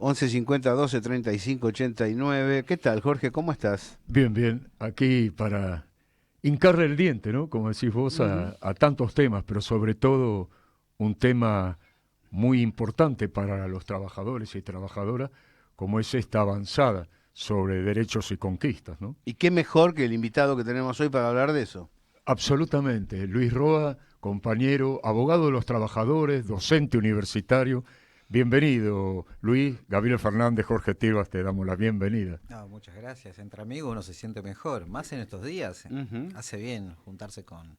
11 50 12 35 89. ¿Qué tal, Jorge? ¿Cómo estás? Bien, bien. Aquí para hincarle el diente, ¿no? Como decís vos, Ujú. a tantos temas, pero sobre todo un tema muy importante para los trabajadores y trabajadoras, como es esta avanzada sobre derechos y conquistas, ¿no? ¿Y qué mejor que el invitado que tenemos hoy para hablar de eso? Absolutamente. Luis Roa, compañero, abogado de los trabajadores, docente universitario. Bienvenido, Luis. Gabriel Fernández, Jorge Tibas, te damos la bienvenida. No, muchas gracias. Entre amigos uno se siente mejor, más en estos días. Ujú, Hace bien juntarse con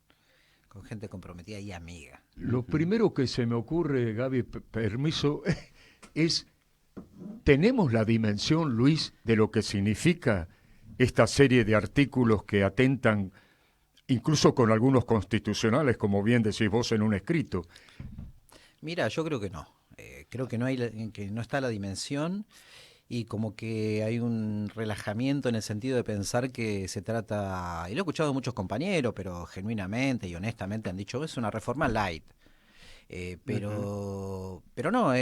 gente comprometida y amiga. Lo ujú. primero que se me ocurre, Gaby, permiso, es, ¿tenemos la dimensión, Luis, de lo que significa esta serie de artículos que atentan, incluso con algunos constitucionales, como bien decís vos en un escrito? Mira, yo creo que no. Creo que no hay, que no está la dimensión y como que hay un relajamiento en el sentido de pensar que se trata, y lo he escuchado de muchos compañeros, pero genuinamente y honestamente han dicho, es una reforma light. Ujú. Pero no,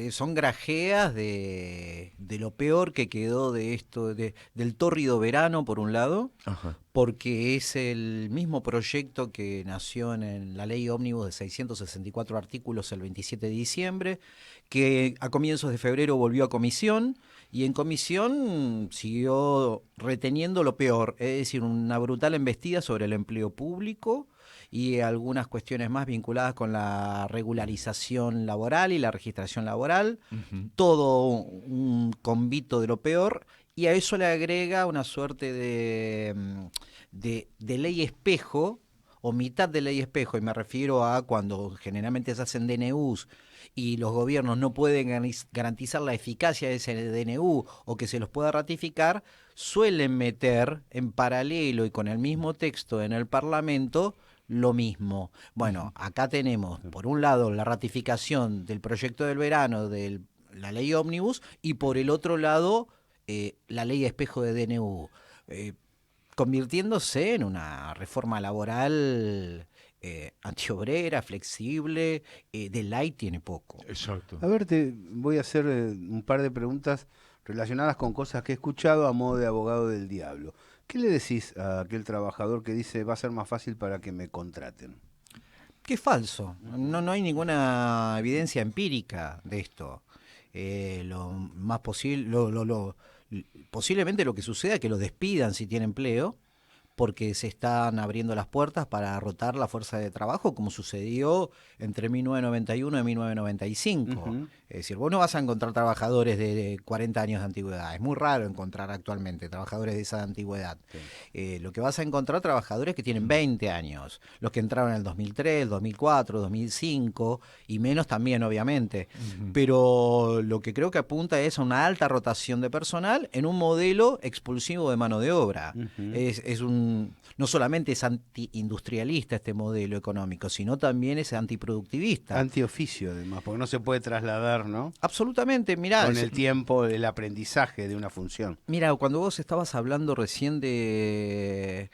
son grajeas de lo peor que quedó de esto, del tórrido verano, por un lado, Ajá. porque es el mismo proyecto que nació en la ley ómnibus de 664 artículos el 27 de diciembre, que a comienzos de febrero volvió a comisión y en comisión siguió reteniendo lo peor, es decir, una brutal embestida sobre el empleo público y algunas cuestiones más vinculadas con la regularización laboral y la registración laboral, Ujú. todo un convito de lo peor, y a eso le agrega una suerte de ley espejo, o mitad de ley espejo, y me refiero a cuando generalmente se hacen DNUs y los gobiernos no pueden garantizar la eficacia de ese DNU o que se los pueda ratificar, suelen meter en paralelo y con el mismo texto en el Parlamento lo mismo. Ujú. Bueno, acá tenemos, por un lado, la ratificación del proyecto del verano de la ley ómnibus y por el otro lado, la ley espejo de DNU, eh, convirtiéndose en una reforma laboral antiobrera, flexible, de light tiene poco. Exacto. A ver, te voy a hacer un par de preguntas relacionadas con cosas que he escuchado a modo de abogado del diablo. ¿Qué le decís a aquel trabajador que dice va a ser más fácil para que me contraten? Que es falso, Ujú. no hay ninguna evidencia empírica de esto. Lo más posible, posiblemente lo que suceda es que lo despidan si tiene empleo, porque se están abriendo las puertas para rotar la fuerza de trabajo, como sucedió entre 1991 y 1995. Ujú. Es decir, vos no vas a encontrar trabajadores de 40 años de antigüedad. Es muy raro encontrar actualmente trabajadores de esa antigüedad. Sí. Lo que vas a encontrar trabajadores que tienen 20 años, los que entraron en el 2003, 2004, 2005 y menos también, obviamente. Ujú. Pero lo que creo que apunta es a una alta rotación de personal en un modelo expulsivo de mano de obra. Ujú. No solamente es antiindustrialista este modelo económico, sino también es antiproductivista. Antioficio, además, porque no se puede trasladar, ¿no? Absolutamente, mirá, Con el tiempo, el aprendizaje de una función. mira, cuando vos estabas hablando recién del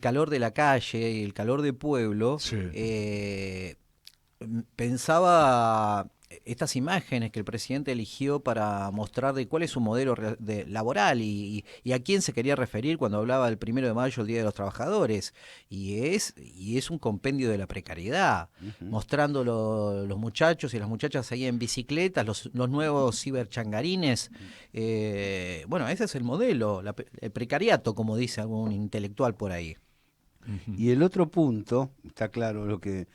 calor de la calle y el calor de pueblo, Sí. pensaba estas imágenes que el presidente eligió para mostrar de cuál es su modelo laboral y a quién se quería referir cuando hablaba del 1 de mayo, el Día de los Trabajadores. Y es un compendio de la precariedad, Ujú. mostrando los muchachos y las muchachas ahí en bicicletas, los nuevos ciberchangarines. Bueno, ese es el modelo, el precariato, como dice algún intelectual por ahí. Ujú. Y el otro punto, está claro lo que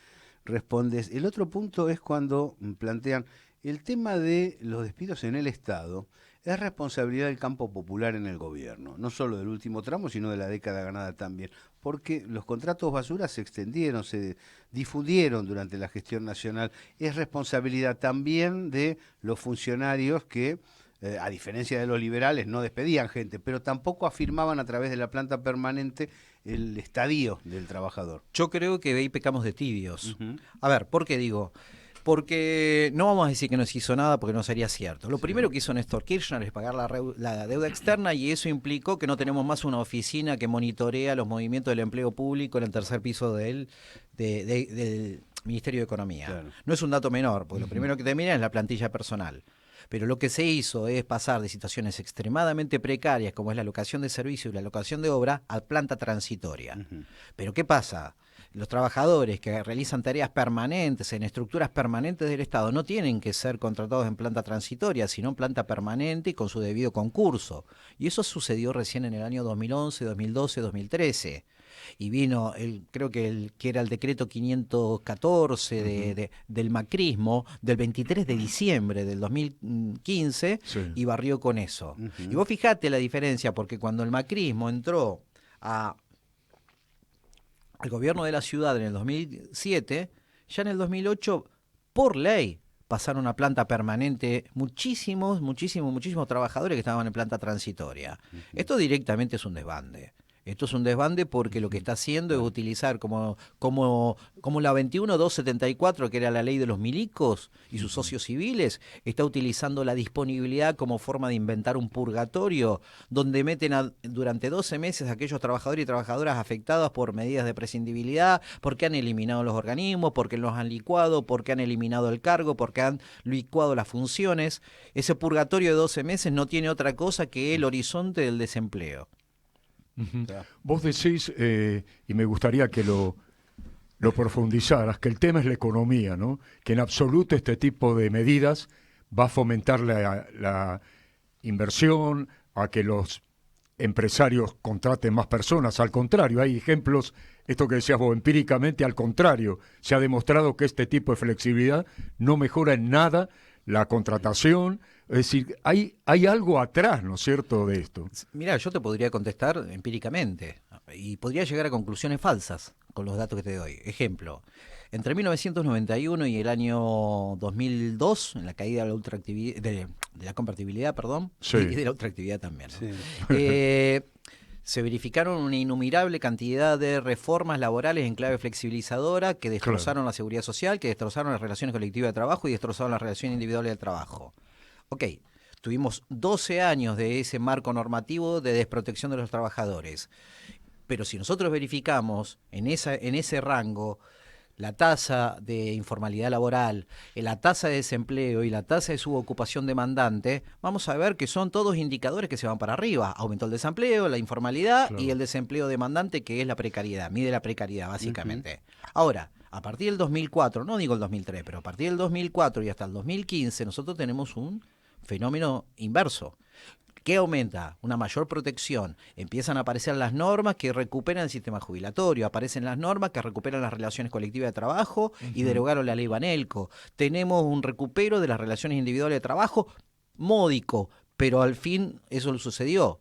respondes, el otro punto es cuando plantean el tema de los despidos en el Estado es responsabilidad del campo popular en el gobierno, no solo del último tramo, sino de la década ganada también, porque los contratos basura se extendieron, se difundieron durante la gestión nacional, es responsabilidad también de los funcionarios que a diferencia de los liberales, no despedían gente, pero tampoco afirmaban a través de la planta permanente el estadio del trabajador. Yo creo que ahí pecamos de tibios. Ujú. A ver, ¿por qué digo? Porque no vamos a decir que no se hizo nada porque no sería cierto. Lo Sí. primero que hizo Néstor Kirchner es pagar la deuda externa y eso implicó que no tenemos más una oficina que monitorea los movimientos del empleo público en el tercer piso del Ministerio de Economía. Claro. No es un dato menor, porque lo Ujú. primero que te miran es la plantilla personal. Pero lo que se hizo es pasar de situaciones extremadamente precarias, como es la locación de servicio y la locación de obra, a planta transitoria. Pero ¿qué pasa? Los trabajadores que realizan tareas permanentes en estructuras permanentes del Estado no tienen que ser contratados en planta transitoria, sino en planta permanente y con su debido concurso. Y eso sucedió recién en el año 2011, 2012, 2013. Y vino, creo que era el decreto 514 del macrismo, del 23 de diciembre del 2015, Sí. y barrió con eso. Y vos fijate la diferencia, porque cuando el macrismo entró al gobierno de la ciudad en el 2007, ya en el 2008, por ley, pasaron a planta permanente muchísimos trabajadores que estaban en planta transitoria. Esto directamente es un desbande. Esto es un desbande porque lo que está haciendo es utilizar como la 21274, que era la ley de los milicos y sus socios civiles, está utilizando la disponibilidad como forma de inventar un purgatorio donde meten durante 12 meses a aquellos trabajadores y trabajadoras afectados por medidas de prescindibilidad, porque han eliminado los organismos, porque los han licuado, porque han eliminado el cargo, porque han licuado las funciones. Ese purgatorio de 12 meses no tiene otra cosa que el horizonte del desempleo. Vos decís, y me gustaría que lo profundizaras, que el tema es la economía, ¿no? Que en absoluto este tipo de medidas va a fomentar la inversión, a que los empresarios contraten más personas. Al contrario, hay ejemplos, esto que decías vos, empíricamente al contrario. Se ha demostrado que este tipo de flexibilidad no mejora en nada la contratación. Es decir, hay algo atrás, ¿no es cierto?, de esto. Mira, yo te podría contestar empíricamente y podría llegar a conclusiones falsas con los datos que te doy. Ejemplo, entre 1991 y el año 2002, en la caída de la ultraactividad, de la convertibilidad, perdón, Sí. y de la ultraactividad también, ¿no? Sí. Se verificaron una innumerable cantidad de reformas laborales en clave flexibilizadora que destrozaron la seguridad social, que destrozaron las relaciones colectivas de trabajo y destrozaron las relaciones individuales de trabajo. Ok, tuvimos 12 años de ese marco normativo de desprotección de los trabajadores. Pero si nosotros verificamos en ese rango la tasa de informalidad laboral, la tasa de desempleo y la tasa de subocupación demandante, vamos a ver que son todos indicadores que se van para arriba. Aumentó el desempleo, la informalidad, claro, y el desempleo demandante, que es la precariedad, mide la precariedad básicamente. Ahora, a partir del 2004, no digo el 2003, pero a partir del 2004 y hasta el 2015, nosotros tenemos un fenómeno inverso. ¿Qué aumenta? Una mayor protección. Empiezan a aparecer las normas que recuperan el sistema jubilatorio, aparecen las normas que recuperan las relaciones colectivas de trabajo y derogaron la ley Banelco. Tenemos un recupero de las relaciones individuales de trabajo módico, pero al fin eso lo sucedió.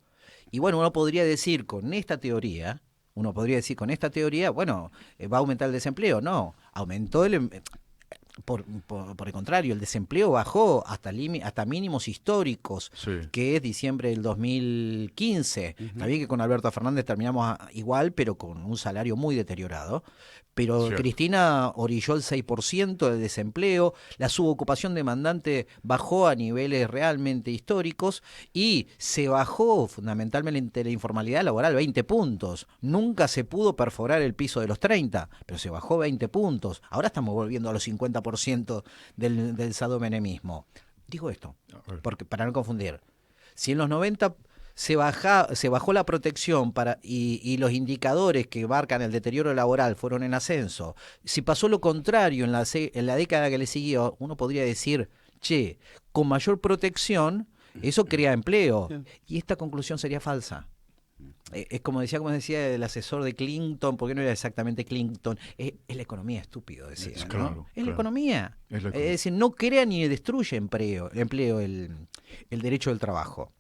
Y bueno, uno podría decir con esta teoría, bueno, va a aumentar el desempleo. No, aumentó Por el contrario, el desempleo bajó hasta mínimos históricos, sí, que es diciembre del 2015. Está bien que con Alberto Fernández terminamos igual, pero con un salario muy deteriorado. Pero sí, Cristina orilló el 6% de desempleo, la subocupación demandante bajó a niveles realmente históricos y se bajó fundamentalmente la informalidad laboral 20 puntos. Nunca se pudo perforar el piso de los 30, pero se bajó 20 puntos. Ahora estamos volviendo a los 50% del sadomenemismo. Digo esto, porque, para no confundir. Si en los 90 se bajó la protección y los indicadores que marcan el deterioro laboral fueron en ascenso, si pasó lo contrario en la década que le siguió, uno podría decir, che, con mayor protección, eso crea empleo. Y esta conclusión sería falsa. Es como decía el asesor de Clinton, porque no era exactamente Clinton, es la economía, estúpido, decía, ¿no? Claro, es la economía. Es decir, no crea ni destruye el derecho del trabajo.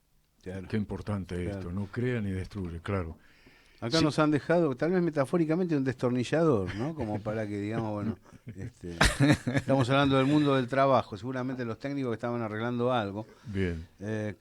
Claro. Qué importante esto, no crea ni destruye, claro. Acá nos han dejado, tal vez metafóricamente, un destornillador, ¿no? Como para que digamos, bueno, estamos hablando del mundo del trabajo, seguramente los técnicos que estaban arreglando algo. Bien.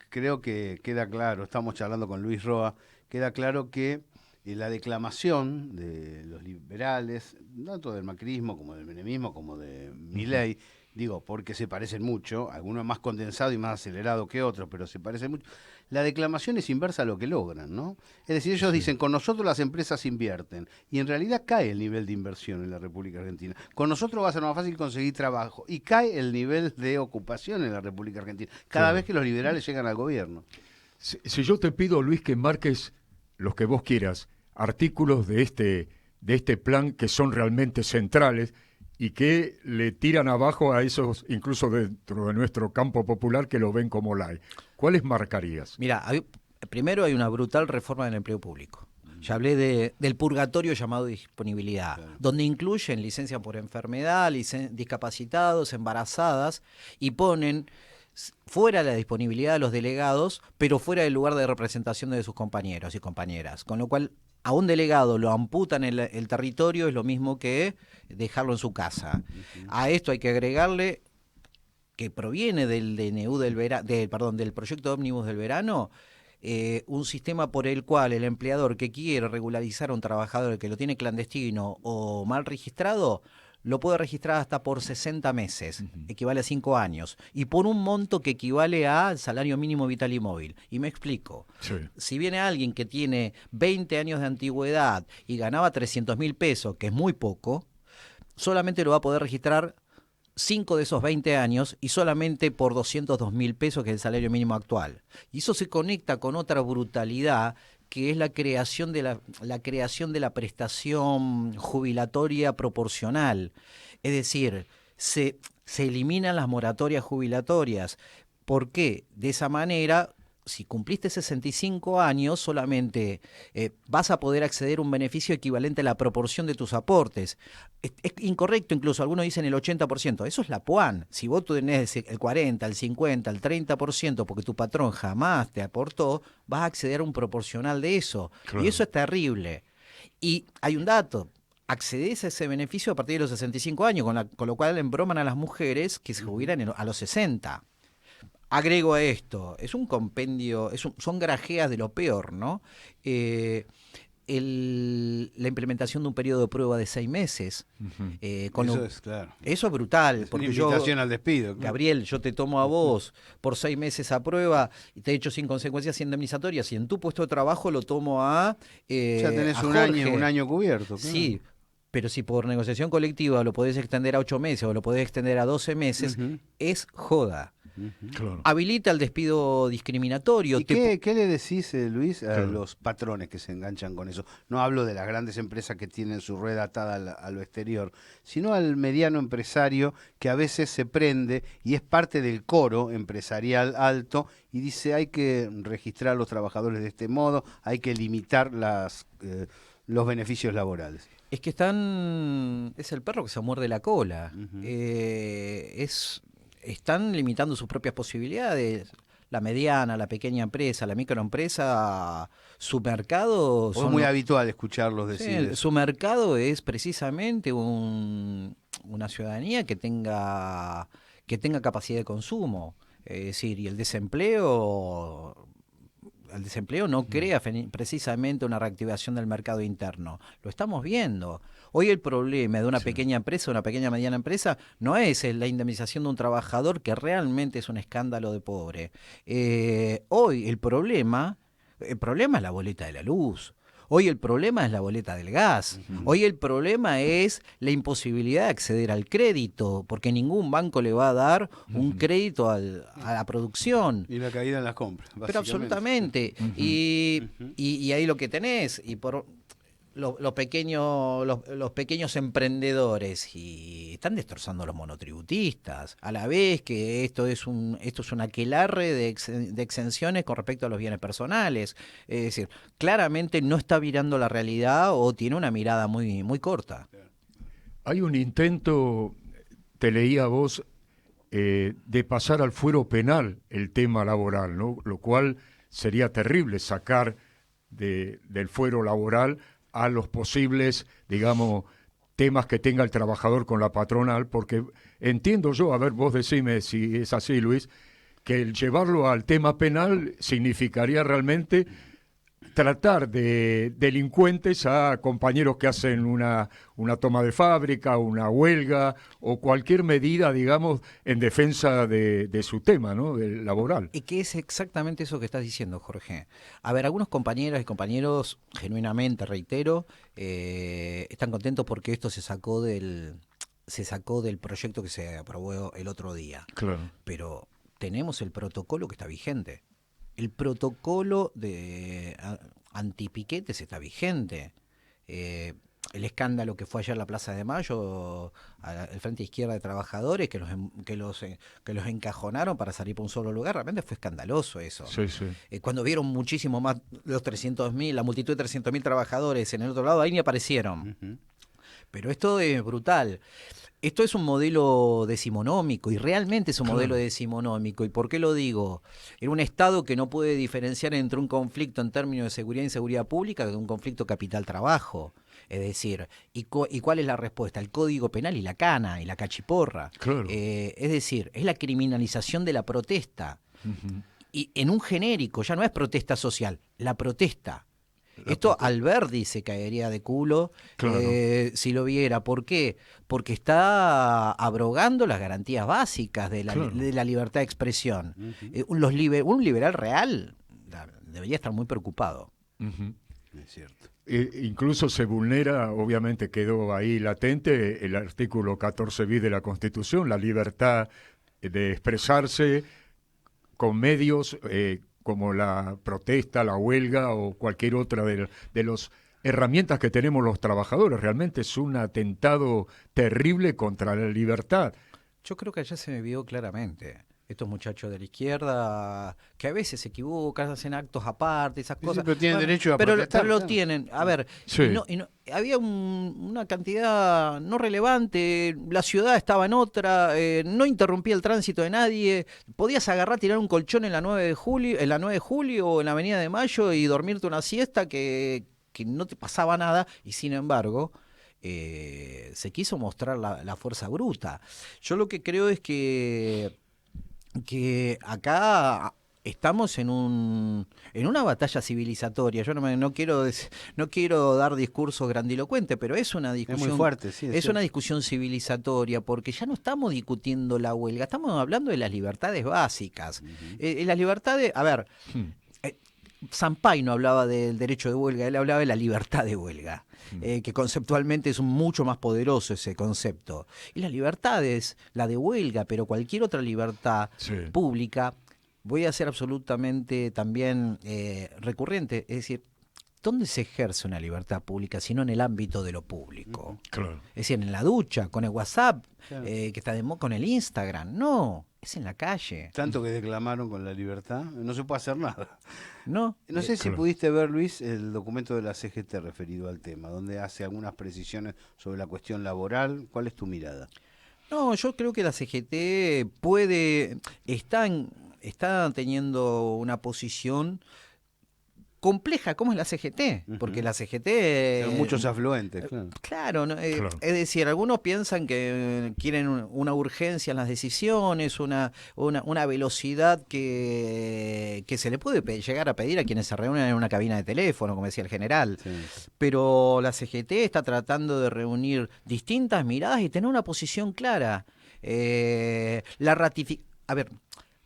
Creo que queda claro, estamos charlando con Luis Roa, queda claro que la declamación de los liberales, tanto del macrismo como del menemismo, como de Milei, digo, porque se parecen mucho, algunos más condensado y más acelerado que otros, pero se parecen mucho. La declamación es inversa a lo que logran, ¿no? Es decir, ellos dicen, con nosotros las empresas invierten, y en realidad cae el nivel de inversión en la República Argentina. Con nosotros va a ser más fácil conseguir trabajo, y cae el nivel de ocupación en la República Argentina, cada vez que los liberales llegan al gobierno. Si yo te pido, Luis, que marques los que vos quieras, artículos de este plan que son realmente centrales y que le tiran abajo a esos, incluso dentro de nuestro campo popular, que lo ven como light. ¿Cuáles marcarías? Mira, primero hay una brutal reforma del empleo público. Ya hablé del purgatorio llamado disponibilidad, claro, donde incluyen licencia por enfermedad, discapacitados, embarazadas, y ponen fuera la disponibilidad de los delegados, pero fuera del lugar de representación de sus compañeros y compañeras. Con lo cual, a un delegado lo amputan el territorio, es lo mismo que dejarlo en su casa. A esto hay que agregarle, que proviene del DNU del proyecto ómnibus del verano, un sistema por el cual el empleador que quiere regularizar a un trabajador que lo tiene clandestino o mal registrado, lo puede registrar hasta por 60 meses, equivale a 5 años, y por un monto que equivale al salario mínimo vital y móvil. Y me explico. Sí. Si viene alguien que tiene 20 años de antigüedad y ganaba 300.000 pesos, que es muy poco, solamente lo va a poder registrar 5 de esos 20 años y solamente por 202.000 pesos, que es el salario mínimo actual. Y eso se conecta con otra brutalidad, que es la creación de la prestación jubilatoria proporcional. Es decir, se eliminan las moratorias jubilatorias. ¿Por qué? De esa manera, si cumpliste 65 años, solamente vas a poder acceder a un beneficio equivalente a la proporción de tus aportes. Es incorrecto, incluso algunos dicen el 80%. Eso es la PUAN. Si vos tenés el 40, el 50, el 30%, porque tu patrón jamás te aportó, vas a acceder a un proporcional de eso. Claro. Y eso es terrible. Y hay un dato. Accedes a ese beneficio a partir de los 65 años, con lo cual embroman a las mujeres que se jubilan a los 60. Agrego a esto, es un compendio, son grajeas de lo peor, ¿no? La implementación de un periodo de prueba de 6 meses. Eso es claro. Eso es brutal. Es porque una invitación al despido. Claro. Gabriel, yo te tomo a vos por 6 meses a prueba y te echo sin consecuencias indemnizatorias, y en tu puesto de trabajo lo tomo ya tenés un año cubierto. Claro. Sí, pero si por negociación colectiva lo podés extender a 8 meses o lo podés extender a 12 meses, es joda. Claro. Habilita el despido discriminatorio. ¿Y qué le decís, Luis, a los patrones que se enganchan con eso? No hablo de las grandes empresas que tienen su rueda atada a lo exterior, sino al mediano empresario que a veces se prende y es parte del coro empresarial alto y dice hay que registrar a los trabajadores de este modo, hay que limitar los beneficios laborales. Es que es el perro que se muerde la cola. Están limitando sus propias posibilidades. La mediana, la pequeña empresa, la microempresa, su mercado... Es muy habitual escucharlos decir. Sí, su mercado es precisamente una ciudadanía que tenga capacidad de consumo. Es decir, y el desempleo no crea precisamente una reactivación del mercado interno. Lo estamos viendo. Hoy el problema de una pequeña empresa, una pequeña mediana empresa, no es la indemnización de un trabajador, que realmente es un escándalo de pobre. Hoy el problema es la boleta de la luz. Hoy el problema es la boleta del gas. Hoy el problema es la imposibilidad de acceder al crédito, porque ningún banco le va a dar un crédito a la producción. Y la caída en las compras, básicamente. Pero absolutamente. Y ahí lo que tenés, y por los pequeños emprendedores, y están destrozando a los monotributistas, a la vez que esto es un aquelarre de exenciones con respecto a los bienes personales. Es decir, claramente no está mirando la realidad o tiene una mirada muy, muy corta. Hay un intento, te leía a vos, de pasar al fuero penal el tema laboral, ¿no? Lo cual sería terrible, sacar del fuero laboral a los posibles, digamos, temas que tenga el trabajador con la patronal, porque entiendo yo, a ver, vos decime si es así, Luis, que el llevarlo al tema penal significaría realmente tratar de delincuentes a compañeros que hacen una toma de fábrica, una huelga o cualquier medida, digamos, en defensa de su tema, ¿no? Del laboral. Y que es exactamente eso que estás diciendo, Jorge. A ver, algunos compañeras y compañeros, genuinamente, reitero, están contentos porque esto se sacó del proyecto que se aprobó el otro día. Claro. Pero tenemos el protocolo que está vigente. El protocolo de antipiquetes está vigente. El escándalo que fue ayer en la Plaza de Mayo, el Frente Izquierda de Trabajadores, que los encajonaron para salir por un solo lugar, realmente fue escandaloso eso. Sí, sí. Cuando vieron muchísimo más, los 300.000, la multitud de 300.000 trabajadores en el otro lado, ahí ni aparecieron. Ujú. Pero esto es brutal. Esto es un modelo decimonómico y realmente es un modelo decimonómico. ¿Y por qué lo digo? En un Estado que no puede diferenciar entre un conflicto en términos de seguridad e inseguridad pública de un conflicto capital-trabajo. Es decir, ¿y cuál es la respuesta? El Código Penal y la cana y la cachiporra. Claro. Es decir, es la criminalización de la protesta. Ujú. Y en un genérico, ya no es protesta social, la protesta. Esto Alberdi se caería de culo Claro. si lo viera. ¿Por qué? Porque está abrogando las garantías básicas de Claro. la libertad de expresión. Ujú. Un liberal real debería estar muy preocupado. Ujú. Es cierto. Incluso se vulnera, obviamente quedó ahí latente, el artículo 14 bis de la Constitución, la libertad de expresarse con medios como la protesta, la huelga o cualquier otra de las herramientas que tenemos los trabajadores. Realmente es un atentado terrible contra la libertad. Yo creo que allá se me vio claramente. Estos muchachos de la izquierda, que a veces se equivocan, hacen actos aparte, esas Sí, cosas. pero tienen derecho a pero protestar, lo claro. tienen. A ver, Sí. había una cantidad no relevante, la ciudad estaba en otra, no interrumpía el tránsito de nadie, podías agarrar, tirar un colchón en la 9 de julio, o en la Avenida de Mayo y dormirte una siesta que no te pasaba nada, y sin embargo se quiso mostrar la fuerza bruta. Yo lo que creo es que acá estamos en una batalla civilizatoria. Yo no quiero dar discursos grandilocuentes, pero es una discusión. Es muy fuerte, sí. Es cierto. una discusión civilizatoria, porque ya no estamos discutiendo la huelga, estamos hablando de las libertades básicas. Las libertades, a ver, Sampaio no hablaba del derecho de huelga, él hablaba de la libertad de huelga, que conceptualmente es mucho más poderoso ese concepto. Y las libertades, la de huelga, pero cualquier otra libertad Sí. pública, voy a ser absolutamente también recurrente, es decir, ¿dónde se ejerce una libertad pública sino en el ámbito de lo público? Claro. Es decir, en la ducha, con el WhatsApp, Claro. que está con el Instagram. No, es en la calle. Tanto que declamaron con la libertad, no se puede hacer nada. No, No sé si claro. pudiste ver, Luis, el documento de la CGT referido al tema, donde hace algunas precisiones sobre la cuestión laboral. ¿Cuál es tu mirada? No, yo creo que la CGT está teniendo una posición compleja, como es la CGT, porque la CGT... Hay muchos afluentes, claro. Claro, ¿no? Claro. Es decir, algunos piensan que quieren una urgencia en las decisiones, una velocidad que se le puede llegar a pedir a quienes se reúnen en una cabina de teléfono, como decía el general. Sí. Pero la CGT está tratando de reunir distintas miradas y tener una posición clara. A ver,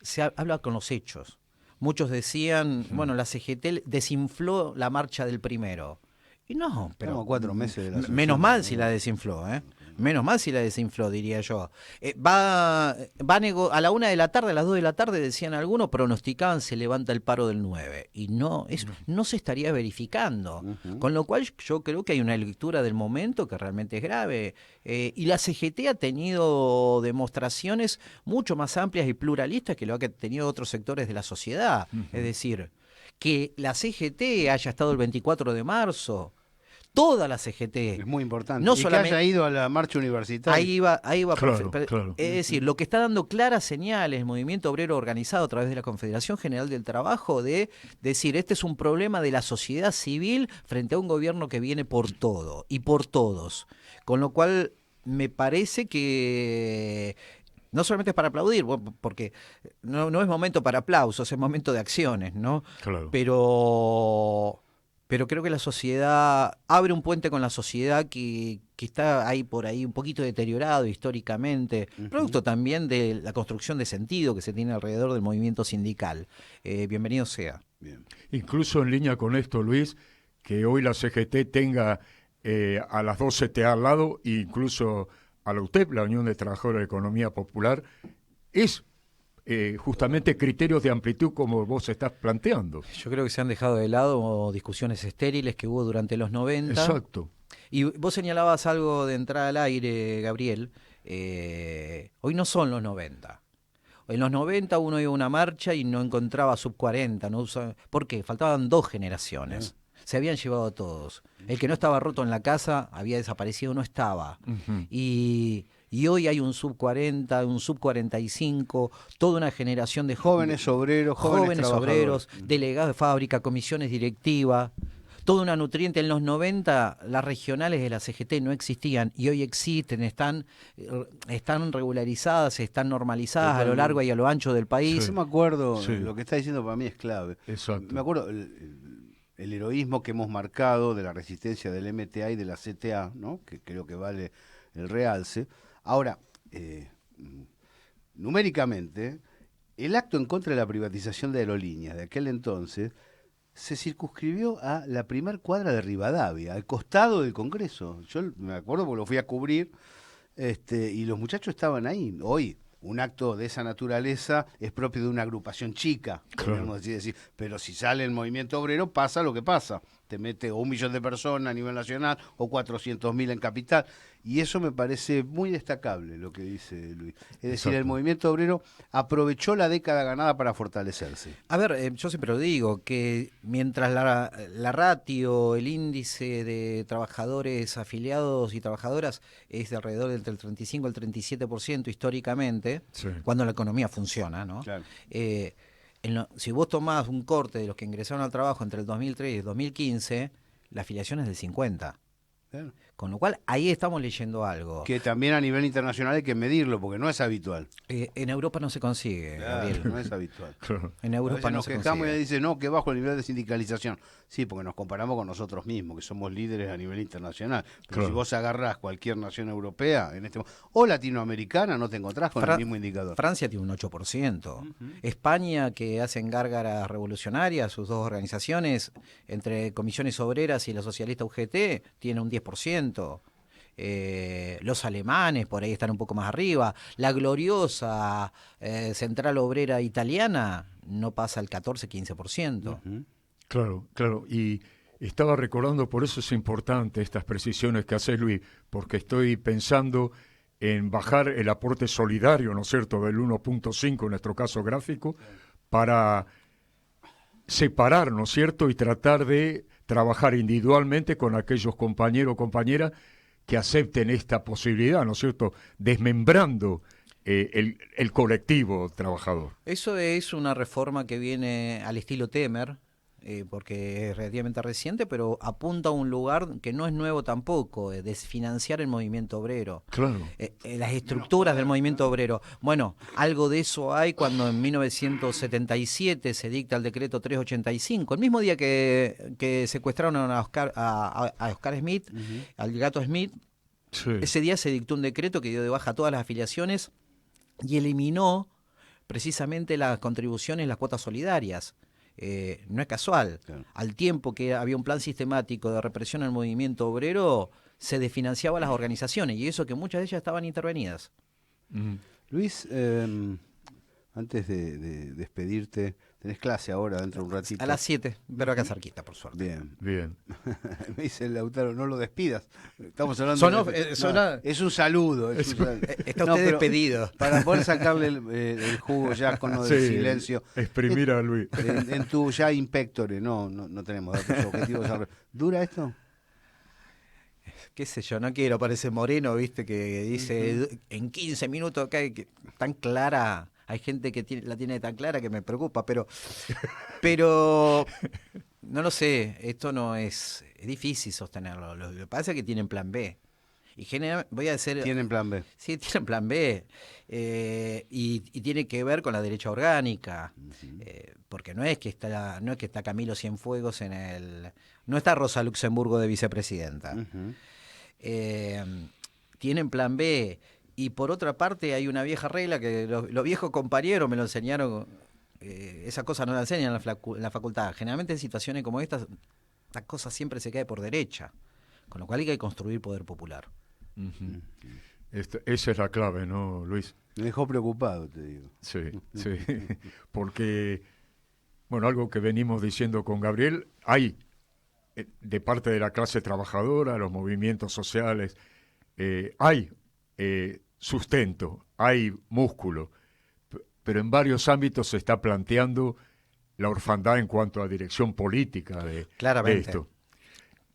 se habla con los hechos. Muchos decían, bueno, la CGT desinfló la marcha del 1. Y no, pero Estamos a 4 meses de la asunción, menos mal ¿no? si la desinfló, ¿eh? Menos mal si la desinfló, diría yo. Va a la 1 de la tarde, a las 2 de la tarde, decían algunos, pronosticaban se levanta el paro del 9. Y no se estaría verificando. Con lo cual yo creo que hay una lectura del momento que realmente es grave. Y la CGT ha tenido demostraciones mucho más amplias y pluralistas que lo que han tenido otros sectores de la sociedad. Es decir, que la CGT haya estado el 24 de marzo, toda la CGT. Es muy importante. No y solamente- que haya ido a la marcha universitaria. Ahí va Claro, perfecto. claro. Es decir, lo que está dando claras señales el movimiento obrero organizado a través de la Confederación General del Trabajo de decir, este es un problema de la sociedad civil frente a un gobierno que viene por todo y por todos. Con lo cual, me parece que no solamente es para aplaudir, porque no es momento para aplausos, es momento de acciones, ¿no? Claro. Pero Pero creo que la sociedad abre un puente con la sociedad que está ahí por ahí un poquito deteriorado históricamente, producto también de la construcción de sentido que se tiene alrededor del movimiento sindical. Bienvenido sea. Bien. Incluso en línea con esto, Luis, que hoy la CGT tenga a las dos CTA al lado, e incluso a la UTEP, la Unión de Trabajadores de Economía Popular, es justamente criterios de amplitud como vos estás planteando. Yo creo que se han dejado de lado discusiones estériles que hubo durante los 90. Exacto. Y vos señalabas algo de entrada al aire, Gabriel. Hoy no son los 90. En los 90 uno iba a una marcha y no encontraba sub 40. ¿Por qué? Faltaban 2 generaciones. Se habían llevado a todos. El que no estaba roto en la casa había desaparecido, no estaba. Y hoy hay un sub 40, un sub 45, toda una generación de Jóvenes obreros, jóvenes obreros, delegados de fábrica, comisiones directivas. Toda una nutriente. En los 90 las regionales de la CGT no existían y hoy existen, están regularizadas, están normalizadas a lo largo y a lo ancho del país. Yo me acuerdo, Sí. lo que está diciendo para mí es clave. Exacto. Me acuerdo el heroísmo que hemos marcado de la resistencia del MTA y de la CTA, ¿no? Que creo que vale el realce. Ahora, numéricamente, el acto en contra de la privatización de aerolíneas de aquel entonces se circunscribió a la primer cuadra de Rivadavia, al costado del Congreso. Yo me acuerdo porque lo fui a cubrir y los muchachos estaban ahí. Hoy, un acto de esa naturaleza es propio de una agrupación chica, podríamos decir. Pero si sale el movimiento obrero, pasa lo que pasa. Te mete o 1 millón de personas a nivel nacional o 400.000 en capital. Y eso me parece muy destacable lo que dice Luis. Es decir, Exacto. el movimiento obrero aprovechó la década ganada para fortalecerse. A ver, yo siempre lo digo, que mientras la ratio, el índice de trabajadores afiliados y trabajadoras es de alrededor entre el 35 y el 37% históricamente, Sí. cuando la economía funciona, ¿no? Claro. Si vos tomás un corte de los que ingresaron al trabajo entre el 2003 y el 2015, la afiliación es del 50%. Claro. Con lo cual, ahí estamos leyendo algo. Que también a nivel internacional hay que medirlo, porque no es habitual. En Europa no se consigue, Gabriel. No es habitual. Claro. En A Europa veces no nos se quejamos y consigue. ella dice, no, que bajo el nivel de sindicalización. Sí, porque nos comparamos con nosotros mismos, que somos líderes a nivel internacional. Pero Claro. si vos agarrás cualquier nación europea o latinoamericana, no te encontrás con el mismo indicador. Francia tiene un 8%. España, que hacen gárgaras revolucionarias, sus 2 organizaciones, entre Comisiones Obreras y la socialista UGT, tiene un 10%. Los alemanes por ahí están un poco más arriba. La gloriosa Central Obrera Italiana no pasa el 14-15%. Claro, claro. Y estaba recordando, por eso es importante estas precisiones que haces, Luis, porque estoy pensando en bajar el aporte solidario, ¿no es cierto?, del 1.5 en nuestro caso gráfico, para separar, ¿no es cierto?, y tratar de trabajar individualmente con aquellos compañeros o compañeras que acepten esta posibilidad, ¿no es cierto?, desmembrando el colectivo trabajador. Eso es una reforma que viene al estilo Temer, porque es relativamente reciente, pero apunta a un lugar que no es nuevo tampoco, desfinanciar el movimiento obrero. Claro. Las estructuras del movimiento obrero. Bueno, algo de eso hay cuando en 1977 se dicta el decreto 385, el mismo día que secuestraron a Oscar Smith, al gato Smith. Sí. Ese día se dictó un decreto que dio de baja todas las afiliaciones y eliminó precisamente las contribuciones, las cuotas solidarias. No es casual. Claro. Al tiempo que había un plan sistemático de represión al movimiento obrero, se desfinanciaba las organizaciones, y eso que muchas de ellas estaban intervenidas. Luis, antes de despedirte, tenés clase ahora dentro de un ratito. A las 7, pero acá cerquita, por suerte. Bien. Bien. Me dice el Lautaro, no lo despidas. Estamos hablando es un saludo. Está No, usted pero despedido. Para poder sacarle el jugo ya con lo del Sí, silencio. exprimir a Luis. En tu ya inspectore, no tenemos datos objetivos. ¿Dura esto? Qué sé yo, no quiero parecer Moreno, viste, que dice en 15 minutos que tan clara. Hay gente que la tiene tan clara que me preocupa, pero no lo sé, esto no es difícil sostenerlo. Lo que pasa es que tienen plan B. Y voy a decir... Tienen plan B. Sí, tienen plan B. Y tiene que ver con la derecha orgánica. porque no es que está Camilo Cienfuegos no está Rosa Luxemburgo de vicepresidenta. Ujú. Tienen plan B. Y por otra parte hay una vieja regla que los viejos compañeros me lo enseñaron, esa cosa no la enseñan en la facultad. Generalmente en situaciones como estas, la cosa siempre se cae por derecha, con lo cual hay que construir poder popular. Ujú. Esa es la clave, ¿no, Luis? Me dejó preocupado, te digo. Sí, sí, porque, bueno, algo que venimos diciendo con Gabriel, hay de parte de la clase trabajadora, los movimientos sociales, hay sustento, hay músculo, pero en varios ámbitos se está planteando la orfandad en cuanto a dirección política de esto.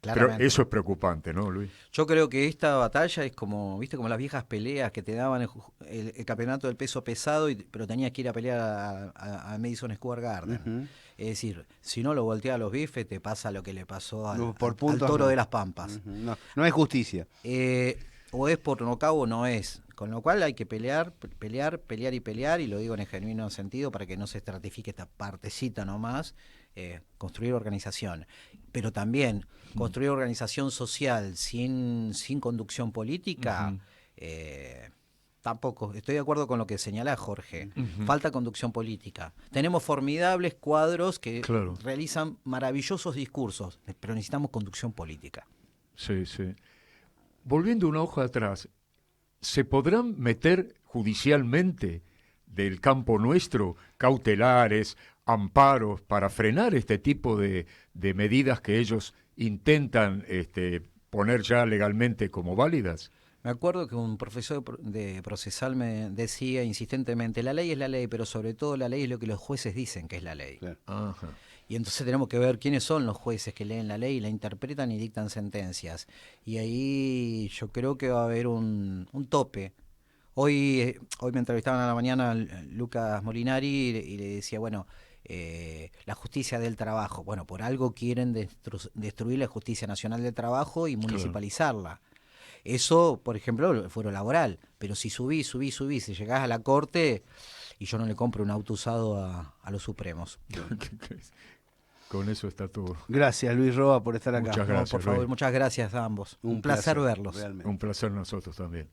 Pero eso es preocupante, ¿no, Luis? Yo creo que esta batalla es como, viste, como las viejas peleas que te daban el campeonato del peso pesado, pero tenías que ir a pelear a Madison Square Garden. Ujú. Es decir, si no lo volteas a los bifes, te pasa lo que le pasó al puntos, Toro no. de las Pampas. Ujú. No hay justicia. O es por nocaut o no es. Con lo cual hay que pelear, y lo digo en el genuino sentido para que no se estratifique esta partecita nomás, construir organización. Pero también construir organización social sin conducción política, tampoco. Estoy de acuerdo con lo que señala Jorge. Falta conducción política. Tenemos formidables cuadros que realizan maravillosos discursos, pero necesitamos conducción política. Sí, sí. Volviendo una hoja atrás, ¿se podrán meter judicialmente del campo nuestro cautelares, amparos para frenar este tipo de medidas que ellos intentan poner ya legalmente como válidas? Me acuerdo que un profesor de procesal me decía insistentemente, la ley es la ley, pero sobre todo la ley es lo que los jueces dicen que es la ley. Claro. Ajá. Y entonces tenemos que ver quiénes son los jueces que leen la ley, la interpretan y dictan sentencias. Y ahí yo creo que va a haber un tope. Hoy me entrevistaban a la mañana Lucas Molinari y le decía, bueno, la justicia del trabajo. Bueno, por algo quieren destruir la Justicia Nacional del Trabajo y municipalizarla. Eso, por ejemplo, el fuero laboral. Pero si subís, si llegás a la corte, y yo no le compro un auto usado a los Supremos. Con eso está todo. Gracias, Luis Roa, por estar acá. Muchas gracias, Por favor, Luis. muchas gracias a ambos. Un placer verlos. Realmente. Un placer nosotros también.